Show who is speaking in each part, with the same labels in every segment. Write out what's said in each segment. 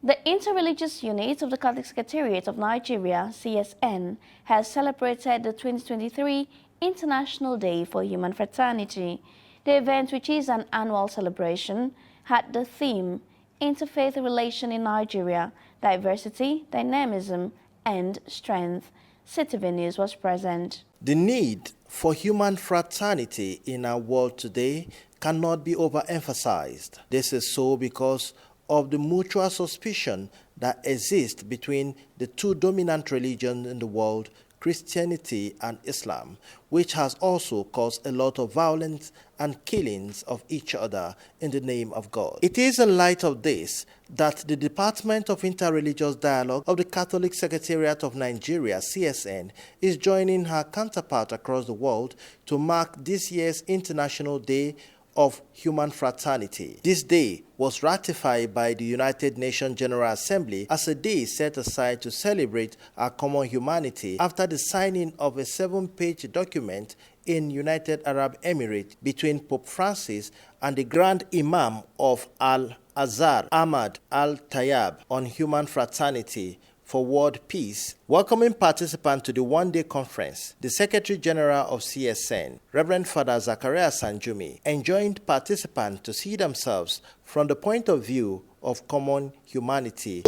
Speaker 1: The Interreligious Unit of the Catholic Secretariat of Nigeria, CSN, has celebrated the 2023 International Day for Human Fraternity. The event, which is an annual celebration, had the theme Interfaith Relation in Nigeria, Diversity, Dynamism, and Strength. CTV News was present.
Speaker 2: The need for human fraternity in our world today cannot be overemphasized. This is so because of the mutual suspicion that exists between the two dominant religions in the world, Christianity and Islam, which has also caused a lot of violence and killings of each other in the name of God. It is in light of this that the Department of Interreligious Dialogue of the Catholic Secretariat of Nigeria, CSN, is joining her counterpart across the world to mark this year's International Day of Human Fraternity. This day was ratified by the United Nations General Assembly as a day set aside to celebrate our common humanity after the signing of a 7-page document in United Arab Emirates between Pope Francis and the Grand Imam of Al-Azhar, Ahmad Al-Tayyab, on human fraternity for world peace. Welcoming participants to the one-day conference, the Secretary General of CSN, Reverend Father Secretariat Sanjumi, enjoined participants to see themselves from the point of view of common humanity.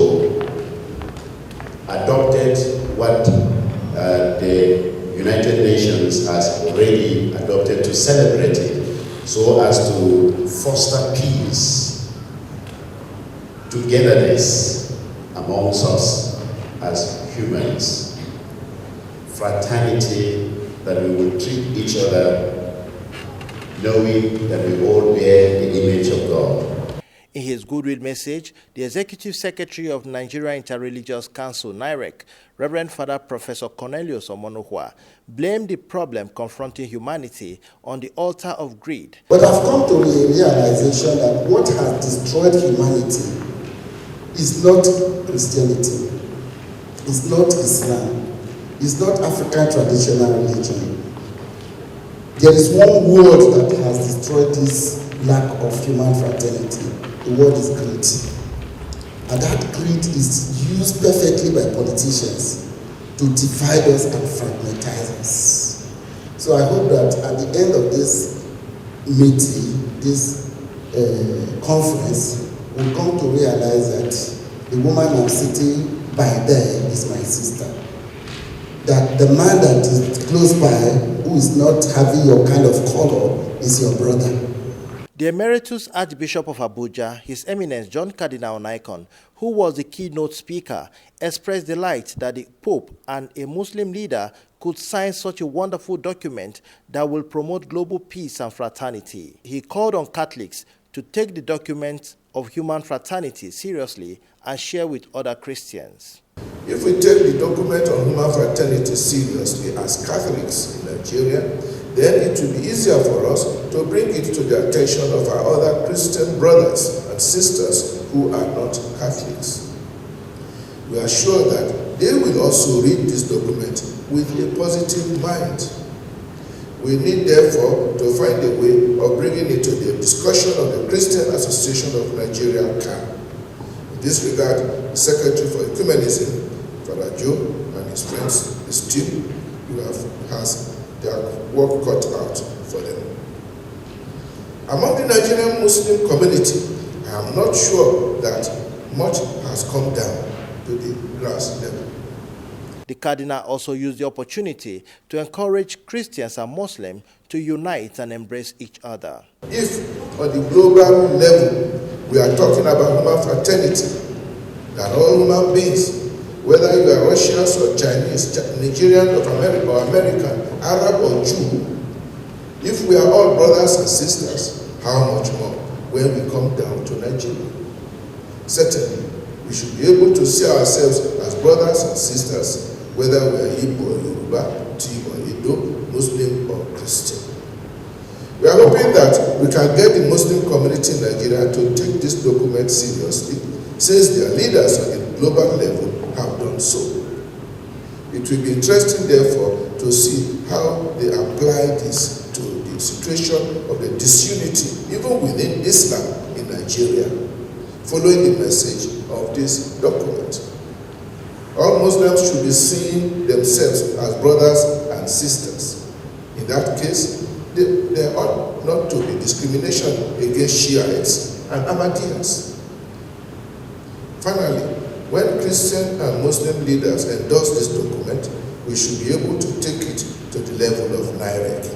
Speaker 3: Adopted what the United Nations has already adopted to celebrate it, so as to foster peace, togetherness amongst us as humans, fraternity, that we will treat each other knowing that we all bear the image of God.
Speaker 2: In his goodwill message, the Executive Secretary of Nigeria Interreligious Council, NIREC, Reverend Father Professor Cornelius Omonohua, blamed the problem confronting humanity on the altar of greed.
Speaker 4: But I've come to the realization that what has destroyed humanity is not Christianity, it's not Islam, it's not African traditional religion. There is one word that has destroyed this lack of human fraternity. The word is greed. And that greed is used perfectly by politicians to divide us and fragmentize us. So I hope that at the end of this meeting, this conference, we'll come to realize that the woman I'm sitting by there is my sister. That the man that is close by, who is not having your kind of color, is your brother.
Speaker 2: The Emeritus Archbishop of Abuja, His Eminence John Cardinal Nikon, who was the keynote speaker, expressed delight that the Pope and a Muslim leader could sign such a wonderful document that will promote global peace and fraternity. He called on Catholics to take the document of human fraternity seriously and share with other Christians.
Speaker 5: If we take the document on human fraternity seriously as Catholics in Nigeria, then it will be easier for us to bring it to the attention of our other Christian brothers and sisters who are not Catholics. We are sure that they will also read this document with a positive mind. We need, therefore, to find a way of bringing it to the discussion of the Christian Association of Nigeria, CAN. In this regard, the Secretary for Ecumenism, Father Joe, and his friends, his team, has their work cut out for them. Among the Nigerian Muslim community, I am not sure that much has come down to the grass level.
Speaker 2: The Cardinal also used the opportunity to encourage Christians and Muslims to unite and embrace each other.
Speaker 5: If on the global level we are talking about human fraternity, that all human beings, whether you are Russians or Chinese, Nigerian or American, Arab or Jew, if we are all brothers and sisters, how much more when we come down to Nigeria? Certainly, we should be able to see ourselves as brothers and sisters, whether we are Igbo or Yoruba, Tiv or Edo, Muslim or Christian. We are hoping that we can get the Muslim community in Nigeria to take this document seriously, since their leaders at the global level have done so. It will be interesting, therefore, to see how they apply this to the situation of the disunity, even within Islam in Nigeria, following the message of this document. All Muslims should be seeing themselves as brothers and sisters. In that case, there ought not to be discrimination against Shiites and Ahmadiyas. Finally, when Christian and Muslim leaders endorse this document, we should be able to take it to the level of NIREC,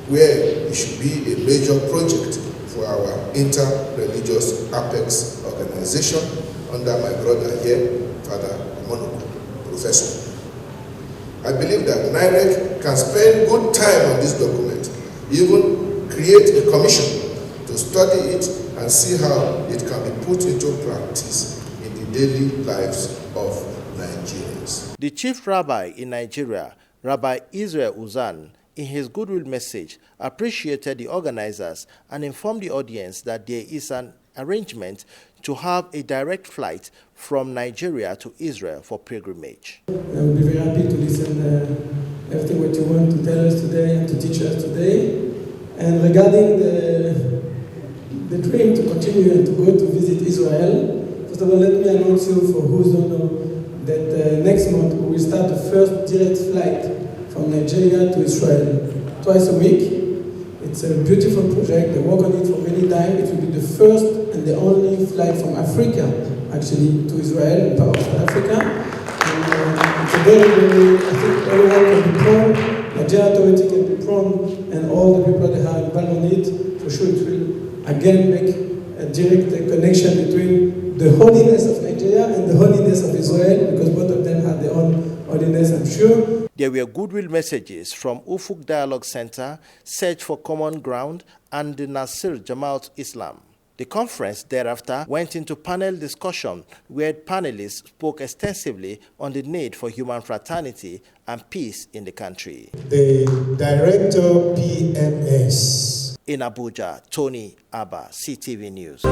Speaker 5: where it should be a major project for our inter-religious apex organization under my brother here, Father Monoko, Professor. I believe that NIREC can spend good time on this document, even create a commission to study it and see how it can be put into practice in the daily lives of Nigerians.
Speaker 2: The chief rabbi in Nigeria, Rabbi Israel Uzan, in his goodwill message, appreciated the organizers and informed the audience that there is an arrangement to have a direct flight from Nigeria to Israel for pilgrimage.
Speaker 6: I will be very happy to listen everything what you want to tell us today and to teach us today. And regarding the dream to continue and to go to visit Israel, first of all, let me announce you, for who don't know, that next month we will start the first direct flight from Nigeria to Israel twice a week. It's a beautiful project. They work on it for many times. It will be the first and the only flight from Africa, actually, to Israel, part of Africa. And it's a very, I think everyone can be proud, Nigerian authority can be proud, and all the people that are involved in it, for sure it will again make a direct connection between the holiness of Nigeria and the holiness of Israel, because both of them have their own holiness, I'm sure.
Speaker 2: There were goodwill messages from Ufuk Dialogue Center, Search for Common Ground, and the Nasir Jamaat Islam. The conference thereafter went into panel discussion where panelists spoke extensively on the need for human fraternity and peace in the country.
Speaker 7: The Director PMS.
Speaker 2: In Abuja, Tony Abba, CTV News.